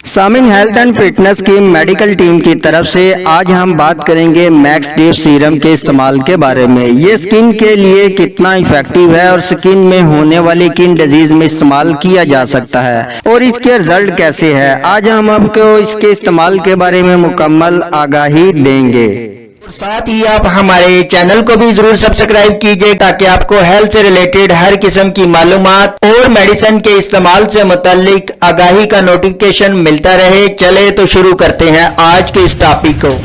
Samin health and fitness की medical team की तरफ से आज हम बात करेंगे मैक्स डीप सीरम के इस्तेमाल के बारे में। ये स्किन के लिए कितना इफेक्टिव है और स्किन में होने वाली किन डिजीज में इस्तेमाल किया जा सकता है और इसके रिजल्ट कैसे है। आज हम आपको इसके इस्तेमाल के बारे में मुकम्मल आगाही देंगे। साथ ही आप हमारे चैनल को भी जरूर सब्सक्राइब कीजिए ताकि आपको हेल्थ से रिलेटेड हर किस्म की मालूमात और मेडिसिन के इस्तेमाल से मुतालिक आगाही का नोटिफिकेशन मिलता रहे। चले तो शुरू करते हैं आज के इस टॉपिक को।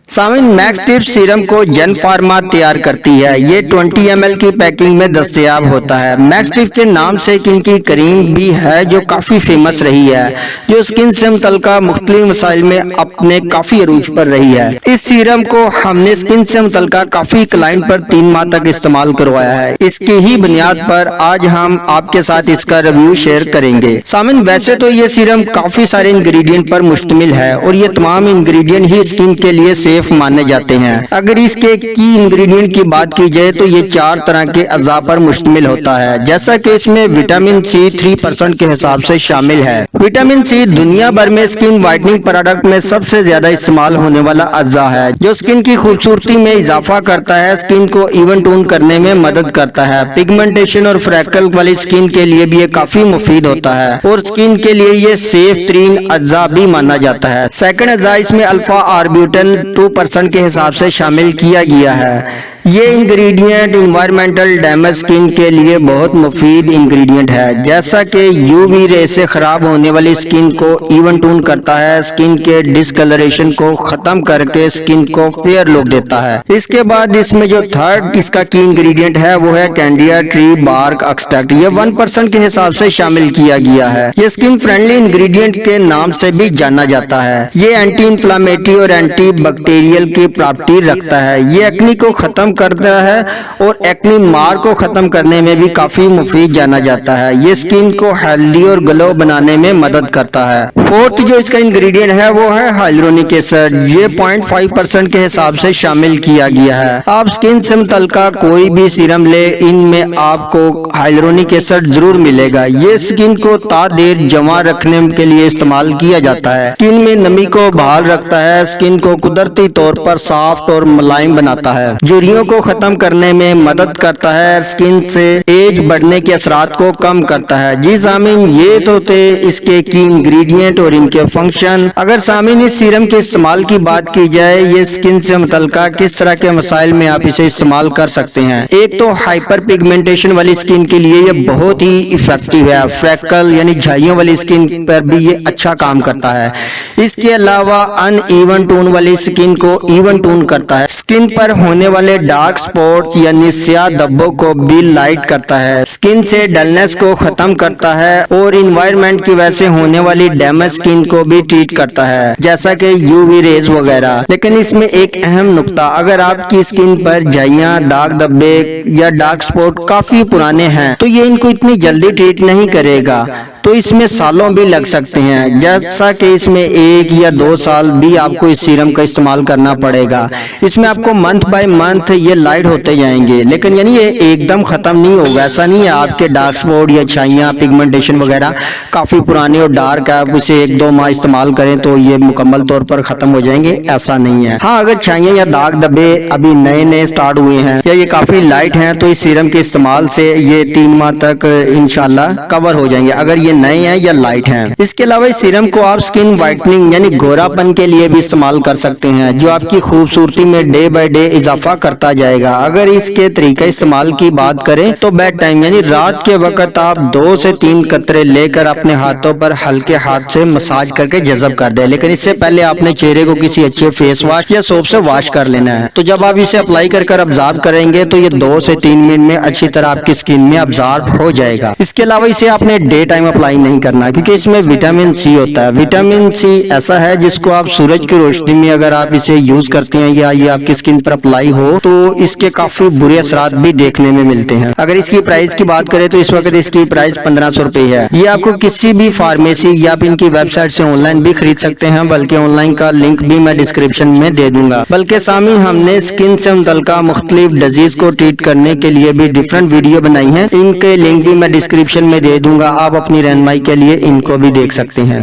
सामिन मैक्स डीप सीरम को जन फार्मा तैयार करती है। ये 20 ml की पैकिंग में दस्तयाब होता है। मैक्स डीप के नाम से इनकी क्रीम भी है जो काफी फेमस रही है, जो स्किन से मुतल्लिका मुख्तलिफ मसाइल में अपने काफी अरूज पर रही है। इस सीरम को हमने स्किन से मुतल्लिका काफी क्लाइंट पर 3 माह तक इस्तेमाल करवाया है। इसकी ही बुनियाद पर आज हम आपके साथ इसका रिव्यू शेयर करेंगे। सामिन वैसे तो ये सीरम काफी सारे इंग्रेडिएंट पर मुश्तमिल है और ये तमाम इंग्रेडिएंट ही स्किन के लिए सेफ माने जाते हैं। अगर इसके की इंग्रेडिएंट की बात की जाए तो ये 4 तरह के अज़ा पर मुश्तमिल होता है, जैसा कि इसमें विटामिन सी 3% के हिसाब से शामिल है। विटामिन सी दुनिया भर में स्किन वाइटनिंग प्रोडक्ट में सबसे ज्यादा इस्तेमाल होने वाला अज़ा है, जो स्किन की खूबसूरती में इजाफा करता है, स्किन को इवन टोन करने में मदद करता है। पिगमेंटेशन और फ्रैकल वाली स्किन के लिए भी ये काफी मुफीद होता है और स्किन के लिए ये सेफ तरीन अज़ा भी माना जाता है। सेकंड अज़ा इसमें अल्फा आर्ब्यूटिन 2% के हिसाब से शामिल किया गया है। ये इंग्रेडिएंट इन्वायरमेंटल डैमेज स्किन के लिए बहुत मुफीद इंग्रेडिएंट है, जैसा कि यूवी रे से खराब होने वाली स्किन को इवन टून करता है, स्किन के डिसकलरेशन को खत्म करके स्किन को फेयर लुक देता है। इसके बाद इसमें जो थर्ड इसका की इंग्रेडिएंट है वो है कैंडिया ट्री बार्क एक्सट्रैक्ट। ये 1% के हिसाब से शामिल किया गया है। ये स्किन फ्रेंडली इंग्रेडिएंट के नाम से भी जाना जाता है। ये एंटी इंफ्लेमेटरी और एंटी बैक्टीरियल की प्रॉपर्टी रखता है। ये एक्ने को खत्म करता है और एक्ने मार्क को खत्म करने में भी काफी मुफीद जाना जाता है। ये स्किन को हेल्दी और ग्लो बनाने में मदद करता है। फोर्थ जो इसका इंग्रेडिएंट है वो है हाइलुरोनिक एसिड। ये 0.5% के हिसाब से शामिल किया गया है। आप स्किन से मुतल्लिका कोई भी सीरम ले, इनमें आपको हाइलुरोनिक एसिड जरूर मिलेगा। ये स्किन को देर जमा रखने के लिए इस्तेमाल किया जाता है। स्किन में नमी को बहाल रखता है, स्किन को कुदरती तौर पर सॉफ्ट और मुलायम बनाता है, झुर्रियों को खत्म करने में मदद करता है, स्किन से एज बढ़ने के असरात को कम करता है। जी सामिन, ये तो थे इसके की इंग्रेडिएंट और इनके फंक्शन। अगर सामिन इस सीरम के इस्तेमाल की बात की जाए, ये स्किन से मुतल्लिका किस तरह के मसाइल में आप इसे इस्तेमाल कर सकते हैं। एक तो हाइपर पिगमेंटेशन वाली स्किन के लिए ये बहुत ही इफेक्टिव है। फ्रैकल यानी झाइयों वाली स्किन पर भी ये अच्छा काम करता है। इसके अलावा अनइवन टोन वाली स्किन को इवन टोन करता है। स्किन पर होने वाले डार्क स्पॉट्स यानी स्याह धब्बों को भी लाइट करता है, स्किन से डलनेस को खत्म करता है और इन्वायरमेंट की वजह से होने वाली डैमेज स्किन को भी ट्रीट करता है, जैसा कि यूवी रेज वगैरह। लेकिन इसमें एक अहम नुक्ता, अगर आपकी स्किन पर झाइयां, दाग धब्बे या डार्क स्पॉट काफी पुराने हैं तो ये इनको इतनी जल्दी ट्रीट नहीं करेगा, तो इसमें सालों भी लग सकते हैं, जैसा कि इसमें 1 या 2 साल भी आपको इस सीरम का इस्तेमाल करना पड़ेगा। इसमें आपको मंथ बाय मंथ ये लाइट होते जाएंगे, लेकिन यानी ये एकदम खत्म नहीं होगा। ऐसा नहीं है आपके डार्क स्पॉट या छाइयाँ, पिगमेंटेशन वगैरह काफी पुराने और डार्क है, आप उसे 1-2 माह इस्तेमाल करें तो ये मुकम्मल तौर पर खत्म हो जाएंगे, ऐसा नहीं है। हाँ, अगर छाइयाँ या दाग धब्बे अभी नए नए स्टार्ट हुए हैं या ये काफी लाइट हैं तो इस सीरम के इस्तेमाल से ये 3 माह तक इंशाल्लाह कवर हो जाएंगे, अगर ये नए हैं या लाइट हैं। इसके अलावा इस सीरम को आप स्किन वाइटनिंग यानी गोरापन के लिए भी इस्तेमाल कर सकते हैं, जो आपकी खूबसूरती में डे बाय डे इजाफा करता जाएगा। अगर इसके तरीका इस्तेमाल की बात करें तो बेड टाइम यानी रात के वक्त आप 2 से 3 कतरे लेकर अपने हाथों पर हल्के हाथ से मसाज करके जज़ब कर दें, लेकिन इससे पहले आपने चेहरे को किसी अच्छे फेस वॉश या सोप से वॉश कर लेना है। तो जब आप इसे अप्लाई कर ऑब्जर्व करेंगे तो ये 2 से 3 मिनट में अच्छी तरह आपकी स्किन में ऑब्जर्व हो जाएगा। इसके अलावा इसे आपने डे टाइम अप्लाई नहीं करना, क्योंकि इसमें विटामिन सी होता है। विटामिन सी ऐसा है जिसको आप सूरज की रोशनी में अगर आप इसे यूज करते हैं या ये आपकी स्किन पर अप्लाई हो तो इसके काफी बुरे असरात भी देखने में मिलते हैं। अगर इसकी प्राइस की बात करें तो इस वक्त इसकी प्राइस 1500 रुपए है। ये आपको किसी भी फार्मेसी या आप इनकी वेबसाइट से ऑनलाइन भी खरीद सकते हैं, बल्कि ऑनलाइन का लिंक भी मैं डिस्क्रिप्शन में दे दूंगा। बल्कि सामी हमने स्किन से मुतल्लिका मुख्तलिफ डिजीज को ट्रीट करने के लिए भी डिफरेंट वीडियो बनाई है, इनके लिंक भी मैं डिस्क्रिप्शन में दे दूंगा, आप अपनी रहनुमाई के लिए इनको भी देख सकते हैं।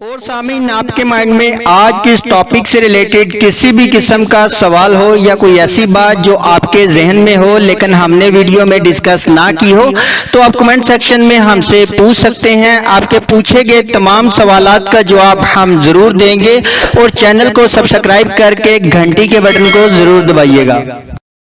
और सामीन, आपके माइंड में आज किस टॉपिक से रिलेटेड किसी भी किस्म का सवाल हो या कोई ऐसी बात जो आपके जहन में हो लेकिन हमने वीडियो में डिस्कस ना की हो, तो आप कमेंट सेक्शन में हमसे पूछ सकते हैं। आपके पूछे गए तमाम सवालात का जवाब हम जरूर देंगे और चैनल को सब्सक्राइब करके घंटी के बटन को जरूर दबाइएगा।